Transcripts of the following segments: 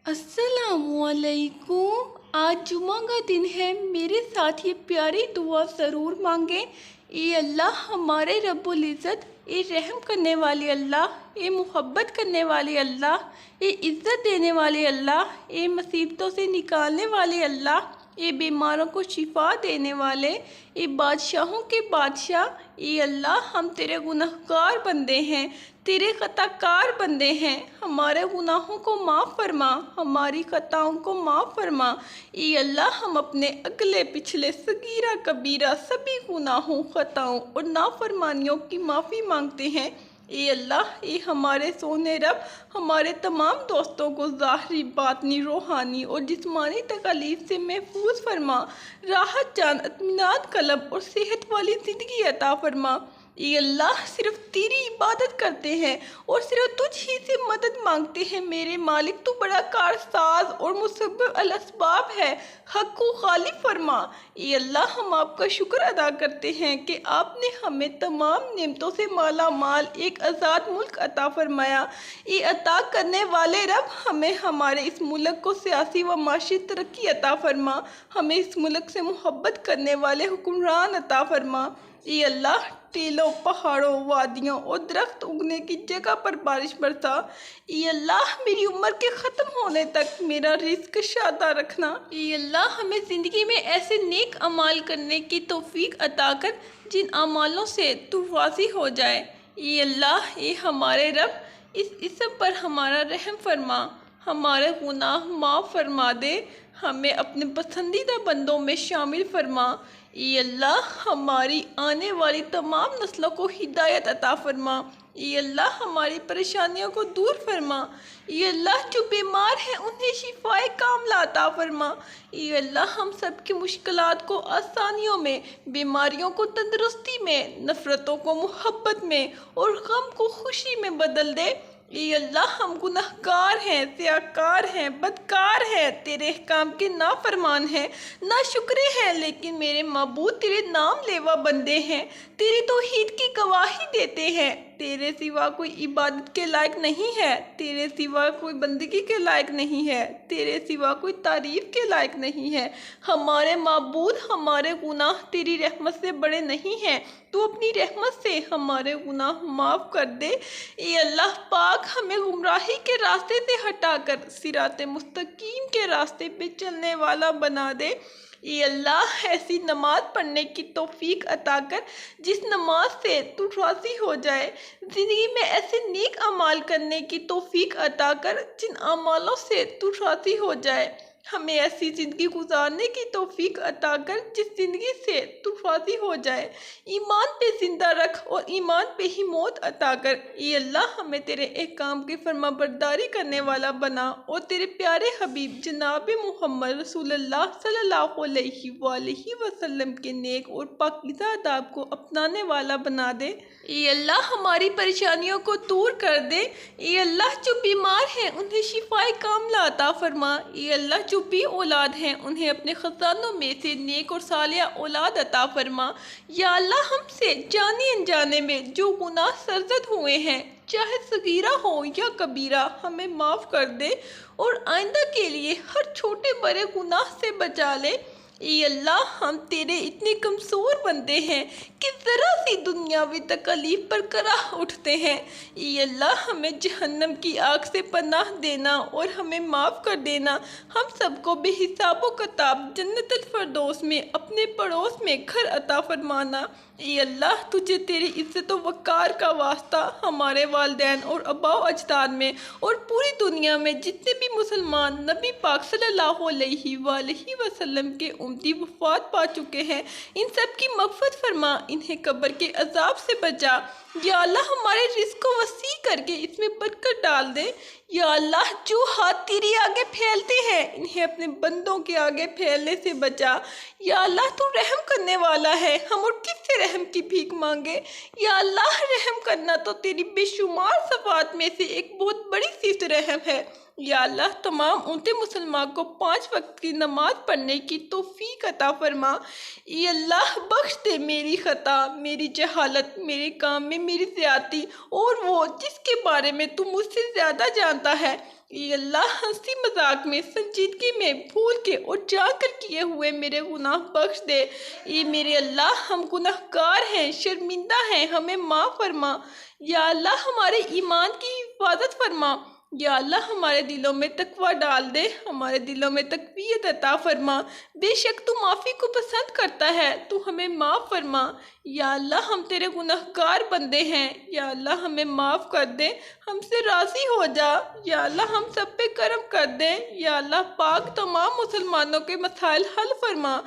السلام علیکم۔ آج جمعہ کا دن ہے، میرے ساتھ یہ پیاری دعا ضرور مانگیں۔ اے اللہ ہمارے رب العزت، اے رحم کرنے والے اللہ، اے محبت کرنے والے اللہ، اے عزت دینے والے اللہ، اے مصیبتوں سے نکالنے والے اللہ، اے بیماروں کو شفا دینے والے، اے بادشاہوں کے بادشاہ، اے اللہ ہم تیرے گنہگار بندے ہیں، تیرے خطا کار بندے ہیں، ہمارے گناہوں کو معاف فرما، ہماری خطاؤں کو معاف فرما۔ اے اللہ ہم اپنے اگلے پچھلے صغیرہ کبیرہ سبھی گناہوں، خطاؤں اور نافرمانیوں کی معافی مانگتے ہیں۔ اے اللہ، اے ہمارے سونے رب، ہمارے تمام دوستوں کو ظاہری، باطنی، روحانی اور جسمانی تکالیف سے محفوظ فرما، راحت جان، اطمینان قلب اور صحت والی زندگی عطا فرما۔ اے اللہ صرف تیری عبادت کرتے ہیں اور صرف تجھ ہی سے مدد مانگتے ہیں میرے مالک، تو بڑا کارساز اور مسبب الاسباب ہے، حق کو غالب فرما۔ اے اللہ ہم آپ کا شکر ادا کرتے ہیں کہ آپ نے ہمیں تمام نعمتوں سے مالا مال ایک آزاد ملک عطا فرمایا۔ اے عطا کرنے والے رب، ہمیں ہمارے اس ملک کو سیاسی و معاشی ترقی عطا فرما، ہمیں اس ملک سے محبت کرنے والے حکمران عطا فرما۔ اے اللہ ٹیلوں، پہاڑوں، وادیوں اور درخت اگنے کی جگہ پر بارش برسا۔ اے اللہ میری عمر کے ختم ہونے تک میرا رزق شادہ رکھنا۔ اے اللہ ہمیں زندگی میں ایسے نیک اعمال کرنے کی توفیق عطا کر جن اعمالوں سے تو راضی ہو جائے۔ اے اللہ، اے ہمارے رب، اس اسم پر ہمارا رحم فرما، ہمارے گناہ معاف فرما دے، ہمیں اپنے پسندیدہ بندوں میں شامل فرما۔ اے اللہ ہماری آنے والی تمام نسلوں کو ہدایت عطا فرما۔ اے اللہ ہماری پریشانیوں کو دور فرما۔ اے اللہ جو بیمار ہیں انہیں شفائے کاملہ عطا فرما۔ اے اللہ ہم سب کی مشکلات کو آسانیوں میں، بیماریوں کو تندرستی میں، نفرتوں کو محبت میں اور غم کو خوشی میں بدل دے۔ اے اللہ ہم گنہگار ہیں، سیاہکار ہیں، بدکار ہیں، تیرے احکام کے نافرمان ہیں، ناشکرے ہیں، لیکن میرے معبود تیرے نام لیوا بندے ہیں، تیری توحید کی گواہی دیتے ہیں۔ تیرے سوا کوئی عبادت کے لائق نہیں ہے، تیرے سوا کوئی بندگی کے لائق نہیں ہے، تیرے سوا کوئی تعریف کے لائق نہیں ہے۔ ہمارے معبود، ہمارے گناہ تیری رحمت سے بڑے نہیں ہیں، تو اپنی رحمت سے ہمارے گناہ معاف کر دے۔ اے اللہ پاک، ہمیں گمراہی کے راستے سے ہٹا کر صراط مستقیم کے راستے پہ چلنے والا بنا دے۔ اے اللہ ایسی نماز پڑھنے کی توفیق عطا کر جس نماز سے تو راضی ہو جائے، زندگی میں ایسے نیک اعمال کرنے کی توفیق عطا کر جن اعمالوں سے تو راضی ہو جائے، ہمیں ایسی زندگی گزارنے کی توفیق عطا کر جس زندگی سے تو راضی ہو جائے، ایمان پہ زندہ رکھ اور ایمان پہ ہی موت عطا کر۔ اے اللہ ہمیں تیرے احکام کی فرما برداری کرنے والا بنا اور تیرے پیارے حبیب جناب محمد رسول اللہ صلی اللہ علیہ وآلہ وسلم کے نیک اور پاکیزہ آداب کو اپنانے والا بنا دے۔ اے اللہ ہماری پریشانیوں کو دور کر دے۔ اے اللہ جو بیمار ہیں انہیں شفائے کاملہ عطا فرما۔ اے اللہ جو بے اولاد ہیں انہیں اپنے خزانوں میں سے نیک اور صالحہ اولاد عطا فرما۔ یا اللہ ہم سے جانے انجانے میں جو گناہ سرزد ہوئے ہیں، چاہے صغیرہ ہو یا کبیرہ، ہمیں معاف کر دے اور آئندہ کے لیے ہر چھوٹے بڑے گناہ سے بچا لے۔ اے اللہ ہم تیرے اتنے کمزور بندے ہیں کہ ذرا سی دنیاوی تکلیف پر کراہ اٹھتے ہیں۔ اے اللہ ہمیں جہنم کی آگ سے پناہ دینا اور ہمیں معاف کر دینا، ہم سب کو بے حساب و کتاب جنت الفردوس میں اپنے پڑوس میں گھر عطا فرمانا۔ اے اللہ تجھے تیری عزت و وقار کا واسطہ ہمارے والدین اور آباء و اجداد میں اور پوری دنیا میں جتنے بھی مسلمان نبی پاک صلی اللہ علیہ وآلہ وسلم کے امتی وفات پا چکے ہیں، ان سب کی مغفرت فرما، انہیں قبر کے عذاب سے بچا۔ یا اللہ ہمارے رزق کو وسیع کر کے اس میں برکت ڈال دے۔ یا اللہ جو ہاتھ تیری آگے پھیلتے ہیں انہیں اپنے بندوں کے آگے پھیلنے سے بچا۔ یا اللہ تو رحم کرنے والا ہے، ہم اور کس سے رحم کی بھیک مانگے۔ یا اللہ رحم کرنا تو تیری بے شمار صفات میں سے ایک بہت بڑی صفت رحم ہے۔ یا اللہ تمام امت مسلمان کو 5 وقت کی نماز پڑھنے کی توفیق عطا فرما۔ اے اللہ بخش دے میری خطا، میری جہالت، میرے کام میں میری زیادتی، اور وہ جس کے بارے میں تو مجھ سے زیادہ جانتا ہے۔ اے اللہ ہنسی مذاق میں سنجیدگی میں بھول کے اور جان کر کیے ہوئے میرے گناہ بخش دے۔ اے میرے اللہ ہم گناہ گار ہیں، شرمندہ ہیں، ہمیں معاف فرما۔ یا اللہ ہمارے ایمان کی حفاظت فرما۔ یا اللہ ہمارے دلوں میں تقوی ڈال دے، ہمارے دلوں میں تقویت عطا فرما۔ بے شک تو معافی کو پسند کرتا ہے، تو ہمیں معاف فرما۔ یا اللہ ہم تیرے گناہ گار بندے ہیں، یا اللہ ہمیں معاف کر دے، ہم سے راضی ہو جا۔ یا اللہ ہم سب پہ کرم کر دے۔ یا اللہ پاک تمام مسلمانوں کے مسائل حل فرما۔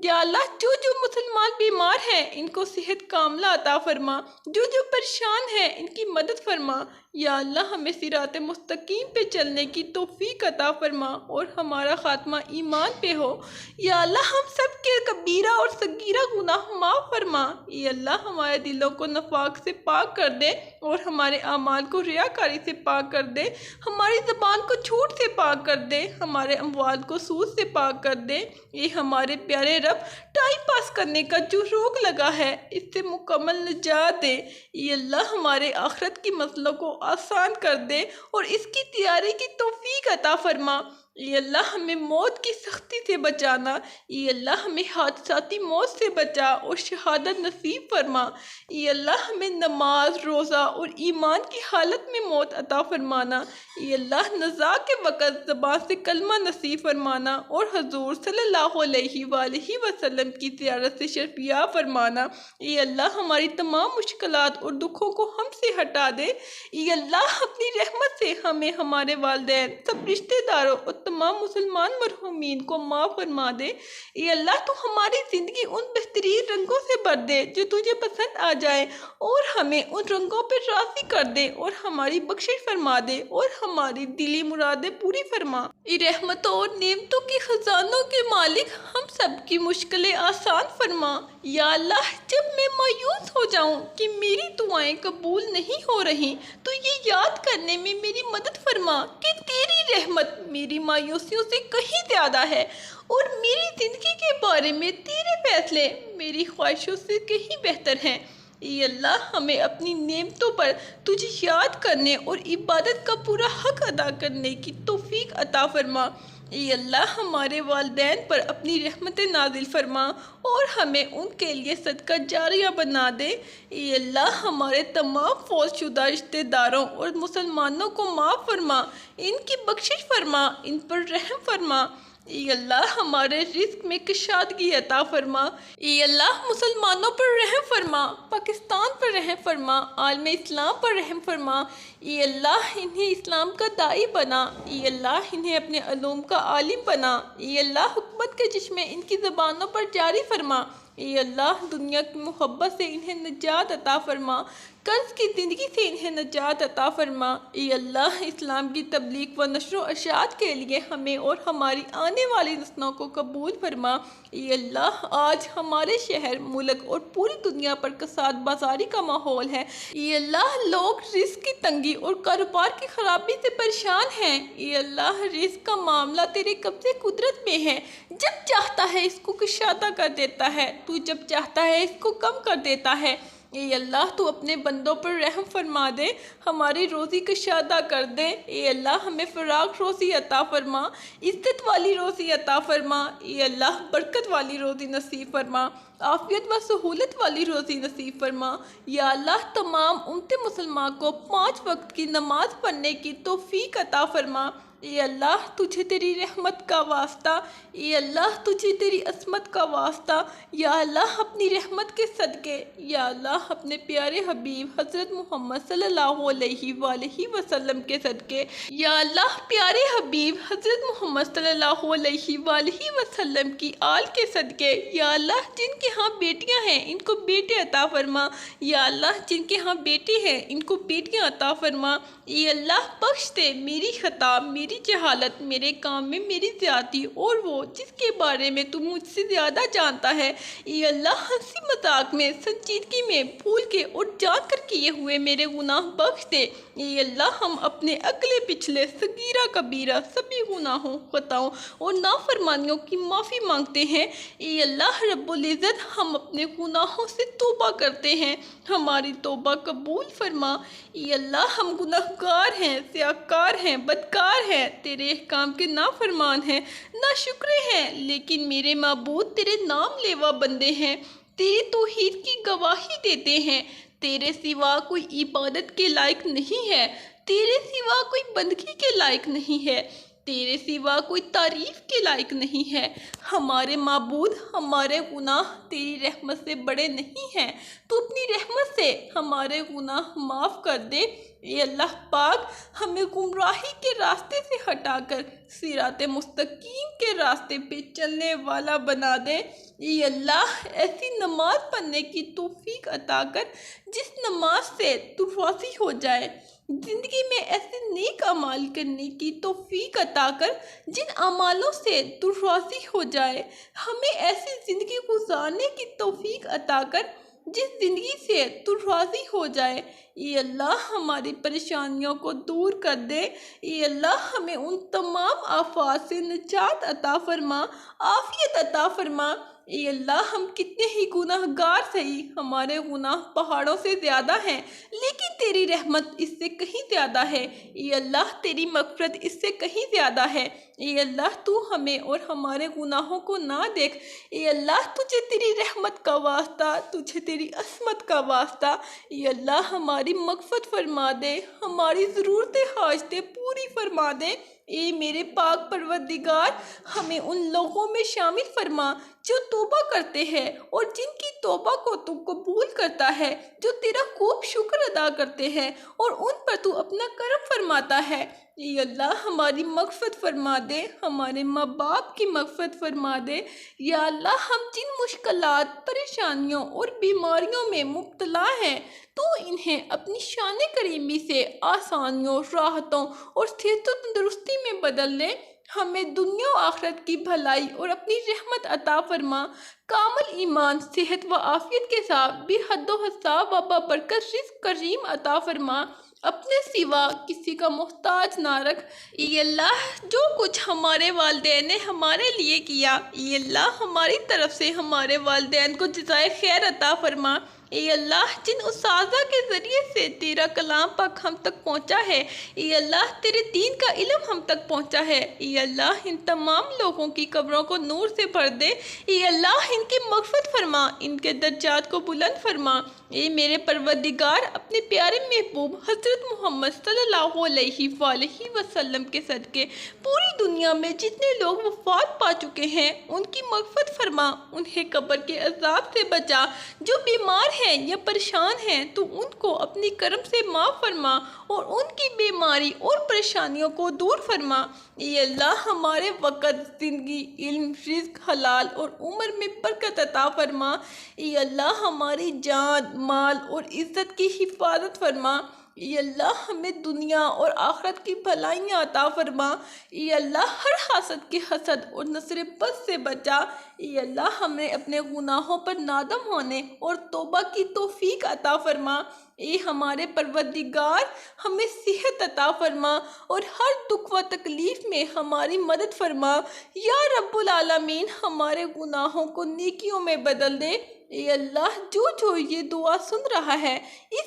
یا اللہ جو مسلمان بیمار ہیں ان کو صحت کاملہ عطا فرما، جو پریشان ہیں ان کی مدد فرما۔ یا اللہ ہمیں صراط مستقیم پہ چلنے کی توفیق عطا فرما اور ہمارا خاتمہ ایمان پہ ہو۔ یا اللہ ہم سب کے کبیرہ اور صغیرہ گناہ معاف فرما۔ اے اللہ ہمارے دلوں کو نفاق سے پاک کر دے اور ہمارے اعمال کو ریاکاری سے پاک کر دے، ہماری زبان کو جھوٹ سے پاک کر دے، ہمارے اموال کو سود سے پاک کر دے۔ اے ہمارے پیارے رب ٹائم پاس کرنے کا جو روگ لگا ہے اس سے مکمل نجات دے۔ اے اللہ ہمارے آخرت کی مسئلوں کو آسان کر دے اور اس کی تیاری کی توفیق عطا فرما۔ اے اللہ ہمیں موت کی سختی سے بچانا، اے اللہ ہمیں حادثاتی موت سے بچا اور شہادت نصیب فرما۔ اے اللہ ہمیں نماز، روزہ اور ایمان کی حالت میں موت عطا فرمانا۔ اے اللہ نزاع کے وقت زبان سے کلمہ نصیب فرمانا اور حضور صلی اللہ علیہ وآلہ وسلم کی زیارت سے شرفیاب فرمانا۔ اے اللہ ہماری تمام مشکلات اور دکھوں کو ہم سے ہٹا دے۔ اے اللہ اپنی رحمت سے ہمیں، ہمارے والدین، سب رشتہ داروں اور تمام مسلمان مرحومین کو معاف فرما دے۔ اے اللہ تو ہماری زندگی ان بہترین رنگوں سے بھر دے جو تجھے پسند آ جائے اور ہمیں ان رنگوں پہ راضی کر دے اور ہماری بخشش فرما دے اور ہماری دلی مرادیں پوری فرما۔ اے رحمتوں اور نعمتوں کے خزانوں کے مالک ہم سب کی مشکلیں آسان فرما۔ یا اللہ جب میں مایوس ہو جاؤں کہ میری دعائیں قبول نہیں ہو رہی تو یہ یاد کرنے میں میری مدد فرما کہ تیری رحمت میری مایوسیوں سے کہیں زیادہ ہے اور میری زندگی کے بارے میں تیرے فیصلے میری خواہشوں سے کہیں بہتر ہیں۔ اے اللہ ہمیں اپنی نعمتوں پر تجھے یاد کرنے اور عبادت کا پورا حق ادا کرنے کی توفیق عطا فرما۔ اے اللہ ہمارے والدین پر اپنی رحمت نازل فرما اور ہمیں ان کے لیے صدقہ جاریہ بنا دے۔ اے اللہ ہمارے تمام فوت شدہ رشتہ داروں اور مسلمانوں کو معاف فرما، ان کی بخشش فرما، ان پر رحم فرما۔ اے اللہ ہمارے رزق میں کشادگی عطا فرما۔ اے اللہ مسلمانوں پر رحم فرما، پاکستان پر رحم فرما، عالم اسلام پر رحم فرما۔ اے اللہ انہیں اسلام کا داعی بنا، اے اللہ انہیں اپنے علوم کا عالم بنا۔ اے اللہ حکمت کے چشمے ان کی زبانوں پر جاری فرما۔ اے اللہ دنیا کی محبت سے انہیں نجات عطا فرما، قرض کی زندگی سے انہیں نجات عطا فرما۔ اے اللہ اسلام کی تبلیغ و نشر و اشاعت کے لیے ہمیں اور ہماری آنے والی نسلوں کو قبول فرما۔ اے اللہ آج ہمارے شہر، ملک اور پوری دنیا پر کساد بازاری کا ماحول ہے۔ اے اللہ لوگ رزق کی تنگی اور کاروبار کی خرابی سے پریشان ہیں۔ اے اللہ رزق کا معاملہ تیرے قبضے قدرت میں ہے، جب چاہتا ہے اس کو کشادہ کر دیتا ہے، تو جب چاہتا ہے اس کو کم کر دیتا ہے۔ اے اللہ تو اپنے بندوں پر رحم فرما دے، ہماری روزی کشادہ کر دے۔ اے اللہ ہمیں فراغ روزی عطا فرما، عزت والی روزی عطا فرما۔ اے اللہ برکت والی روزی نصیب فرما، عافیت و سہولت والی روزی نصیب فرما۔ یا اللہ تمام امت مسلمہ کو 5 وقت کی نماز پڑھنے کی توفیق عطا فرما۔ اے اللہ تجھے تیری رحمت کا واسطہ، اے اللہ تجھے تیری عصمت کا واسطہ، یا اللہ اپنی رحمت کے صدقے، یا اللہ اپنے پیارے حبیب حضرت محمد صلی اللہ علیہ وآلہ وسلم کے صدقے، یا اللہ پیارے حبیب حضرت محمد صلی اللہ علیہ وآلہ وسلم کی آل کے صدقے، یا اللہ جن کے ہاں بیٹیاں ہیں ان کو بیٹے عطا فرما، یا اللہ جن کے ہاں بیٹے ہیں ان کو بیٹیاں عطا فرما۔ اے اللہ بخش دے میری خطا، میری جہالت، میرے کام میں میری زیادتی اور وہ جس کے بارے میں تو مجھ سے زیادہ جانتا ہے۔ اے اللہ ہنسی مذاق میں، سنجیدگی میں، بھول کے اور جان کر کیے ہوئے میرے گناہ بخش دے۔ اے اللہ ہم اپنے اگلے پچھلے صغیرہ کبیرہ سبھی گناہوں خطاؤں اور نافرمانیوں کی معافی مانگتے ہیں۔ اے اللہ رب العزت ہم اپنے گناہوں سے توبہ کرتے ہیں، ہماری توبہ قبول فرما۔ اے اللہ ہم گناہگار ہیں، سیاہکار ہیں، بدکار ہیں، تیرے احکام کے نافرمان ہیں، ناشکرے ہیں، لیکن میرے معبود تیرے نام لیوا بندے ہیں، تیری توحید کی گواہی دیتے ہیں۔ تیرے سوا کوئی عبادت کے لائق نہیں ہے، تیرے سوا کوئی بندگی کے لائق نہیں ہے، تیرے سوا کوئی تعریف کے لائق نہیں ہے۔ ہمارے معبود ہمارے گناہ تیری رحمت سے بڑے نہیں ہیں، تو اپنی رحمت سے ہمارے گناہ معاف کر دے۔ اے اللہ پاک ہمیں گمراہی کے راستے سے ہٹا کر صراط مستقیم کے راستے پہ چلنے والا بنا دے۔ اے اللہ ایسی نماز پڑھنے کی توفیق عطا کر جس نماز سے تو راضی ہو جائے، زندگی میں ایسے نیک اعمال کرنے کی توفیق عطا کر جن اعمالوں سے تو راضی ہو جائے، ہمیں ایسی زندگی گزارنے کی توفیق عطا کر جس زندگی سے تو راضی ہو جائے۔ اے اللہ ہماری پریشانیوں کو دور کر دے۔ اے اللہ ہمیں ان تمام آفات سے نجات عطا فرما، عافیت عطا فرما۔ اے اللہ ہم کتنے ہی گناہگار سہی، ہمارے گناہ پہاڑوں سے زیادہ ہیں، لیکن تیری رحمت اس سے کہیں زیادہ ہے۔ اے اللہ تیری مغفرت اس سے کہیں زیادہ ہے۔ اے اللہ تو ہمیں اور ہمارے گناہوں کو نہ دیکھ۔ اے اللہ تجھے تیری رحمت کا واسطہ، تجھے تیری عصمت کا واسطہ، اے اللہ ہماری مغفرت فرما دے، ہماری ضرورتیں حاجتیں پوری فرما دے۔ اے میرے پاک پروردگار ہمیں ان لوگوں میں شامل فرما جو توبہ کرتے ہیں اور جن کی توبہ کو تو قبول کرتا ہے، جو تیرا خوب شکر ادا کرتے ہیں اور ان پر تو اپنا کرم فرماتا ہے۔ اے اللہ ہماری مغفرت فرما دے، ہمارے ماں باپ کی مغفرت فرما دے۔ یا اللہ ہم جن مشکلات، پریشانیوں اور بیماریوں میں مبتلا ہیں، تو انہیں اپنی شان کریمی سے آسانیوں، راحتوں اور صحت و تندرستی میں بدل دے۔ ہمیں دنیا و آخرت کی بھلائی اور اپنی رحمت عطا فرما۔ کامل ایمان، صحت و عافیت کے ساتھ بے حد و حساب و بابرکت رزق کریم عطا فرما۔ اپنے سوا کسی کا محتاج نہ رکھ۔ اے اللہ جو کچھ ہمارے والدین نے ہمارے لیے کیا، اے اللہ ہماری طرف سے ہمارے والدین کو جزائے خیر عطا فرما۔ اے اللہ جن اساتذہ کے ذریعے سے تیرا کلام پاک ہم تک پہنچا ہے، اے اللہ تیرے دین کا علم ہم تک پہنچا ہے، اے اللہ ان تمام لوگوں کی قبروں کو نور سے بھر دے۔ اے اللہ ان کی مغفرت فرما، ان کے درجات کو بلند فرما۔ اے میرے پروردگار اپنے پیارے محبوب حضرت محمد صلی اللہ علیہ وآلہ وسلم کے صدقے پوری دنیا میں جتنے لوگ وفات پا چکے ہیں ان کی مغفرت فرما، انہیں قبر کے عذاب سے بچا۔ جو بیمار ہیں یا پریشان ہیں تو ان کو اپنی کرم سے معاف فرما اور ان کی بیماری اور پریشانیوں کو دور فرما۔ اے اللہ ہمارے وقت، زندگی، علم، رزق، حلال اور عمر میں برکت عطا فرما۔ اے اللہ ہماری جان، مال اور عزت کی حفاظت فرما۔ اے اللہ ہمیں دنیا اور آخرت کی بھلائیاں عطا فرما۔ اے اللہ ہر حاسد کے حسد اور نظر بد سے بچا۔ اے اللہ ہمیں اپنے گناہوں پر نادم ہونے اور توبہ کی توفیق عطا فرما۔ اے ہمارے پروردگار ہمیں صحت عطا فرما اور ہر دکھ و تکلیف میں ہماری مدد فرما۔ یا رب العالمین ہمارے گناہوں کو نیکیوں میں بدل دے۔ اے اللہ جو یہ دعا سن رہا ہے،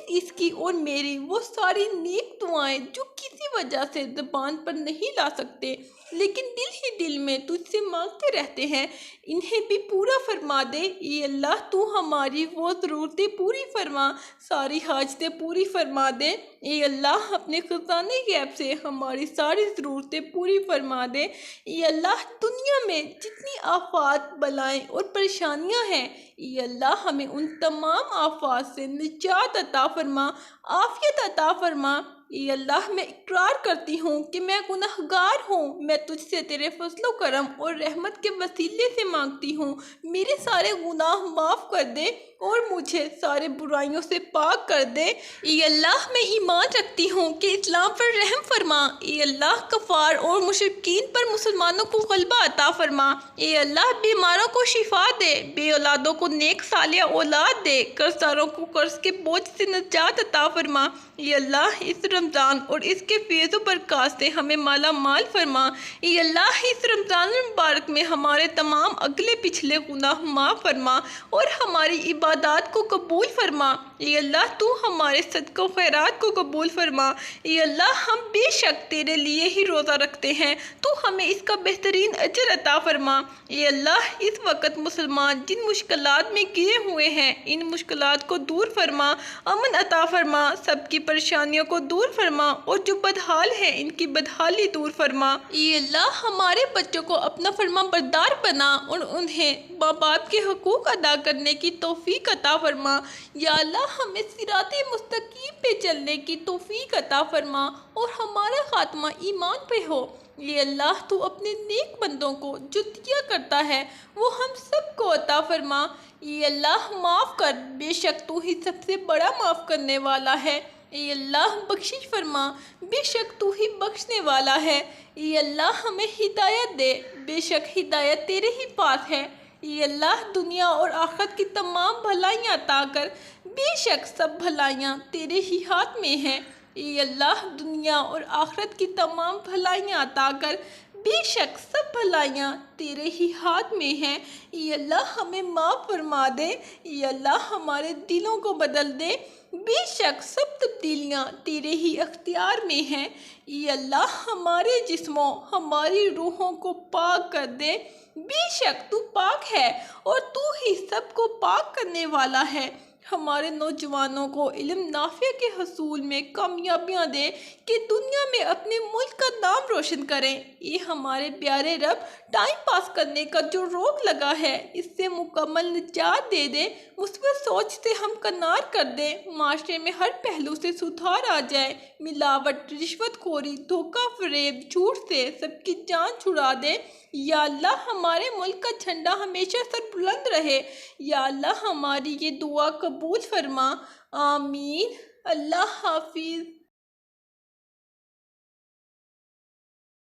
اس کی اور میری وہ ساری نیک دعائیں جو کسی وجہ سے زبان پر نہیں لا سکتے لیکن دل ہی دل میں تجھ سے مانگتے رہتے ہیں، انہیں بھی پورا فرما دے۔ اے اللہ تو ہماری وہ ضرورتیں پوری فرما، ساری حاجتیں پوری فرما دے۔ اے اللہ اپنے خزانے غیب سے ہماری ساری ضرورتیں پوری فرما دے۔ اے اللہ دنیا میں جتنی آفات، بلائیں اور پریشانیاں ہیں، اے اللہ ہمیں ان تمام آفات سے نجات عطا فرما، عافیت عطا فرما۔ اے اللہ میں اقرار کرتی ہوں کہ میں گناہگار ہوں، میں تجھ سے تیرے فضل و کرم اور رحمت کے وسیلے سے مانگتی ہوں، میرے سارے گناہ معاف کر دے اور مجھے سارے برائیوں سے پاک کر دے۔ اے اللہ میں ایمان رکھتی ہوں کہ اسلام پر رحم فرما۔ اے اللہ کفار اور مشرکین پر مسلمانوں کو غلبہ عطا فرما۔ اے اللہ بیماروں کو شفا دے، بے اولادوں کو نیک صالح اولاد دے، قرض داروں کو قرض کے بوجھ سے نجات عطا فرما۔ اے اللہ اس رمضان اور اس کے فیض و برکات سے ہمیں مالا مال فرما۔ اے اللہ اس رمضان المبارک میں ہمارے تمام اگلے پچھلے گناہ معاف فرما اور ہماری عبادات کو قبول فرما۔ اے اللہ تو ہمارے صدقہ و خیرات کو قبول فرما۔ اے اللہ ہم بے شک تیرے لیے ہی روزہ رکھتے ہیں، تو ہمیں اس کا بہترین اجر عطا فرما۔ اے اللہ اس وقت مسلمان جن مشکلات میں گرے ہوئے ہیں ان مشکلات کو دور فرما، امن عطا فرما، سب کی پریشانیوں کو دور فرما اور جو بدحال ہیں ان کی بدحالی دور فرما۔ اے اللہ ہمارے بچوں کو اپنا فرما بردار بنا اور انہیں ماں باپ کے حقوق ادا کرنے کی توفیق عطا فرما۔ یا اللہ ہمیں صراط مستقیم پہ چلنے کی توفیق عطا فرما اور ہمارا خاتمہ ایمان پہ ہو۔ اے اللہ تو اپنے نیک بندوں کو جو دیا کرتا ہے وہ ہم سب کو عطا فرما۔ اے اللہ معاف کر، بے شک تو ہی سب سے بڑا معاف کرنے والا ہے۔ اے اللہ بخشش فرما، بے شک تو ہی بخشنے والا ہے۔ اے اللہ ہمیں ہدایت دے، بے شک ہدایت تیرے ہی پاس ہے۔ اے اللہ دنیا اور آخرت کی تمام بھلائیاں عطا کر، بے شک سب بھلائیاں تیرے ہی ہاتھ میں ہیں۔ اے اللہ دنیا اور آخرت کی تمام بھلائیاں عطا کر، بے شک سب بھلائیاں تیرے ہی ہاتھ میں ہیں۔ اے اللہ ہمیں معاف فرما دے، اے اللہ ہمارے دلوں کو بدل دے، بے شک سب تبدیلیاں تیرے ہی اختیار میں ہیں۔ اے اللہ ہمارے جسموں ہماری روحوں کو پاک کر دے، بے شک تو پاک ہے اور تو ہی سب کو پاک کرنے والا ہے۔ ہمارے نوجوانوں کو علم نافع کے حصول میں کامیابیاں دے کہ دنیا میں اپنے ملک کا نام روشن کریں۔ یہ ہمارے پیارے رب ٹائم پاس کرنے کا جو روک لگا ہے اس سے مکمل نجات دے دے، مثبت سوچ سے ہم کنار کر دے، معاشرے میں ہر پہلو سے سدھار آ جائے، ملاوٹ، رشوت خوری، دھوکہ فریب، جھوٹ سے سب کی جان چھڑا دے۔ یا اللہ ہمارے ملک کا جھنڈا ہمیشہ سر بلند رہے۔ یا اللہ ہماری یہ دعا قبول فرما، آمین۔ اللہ حافظ۔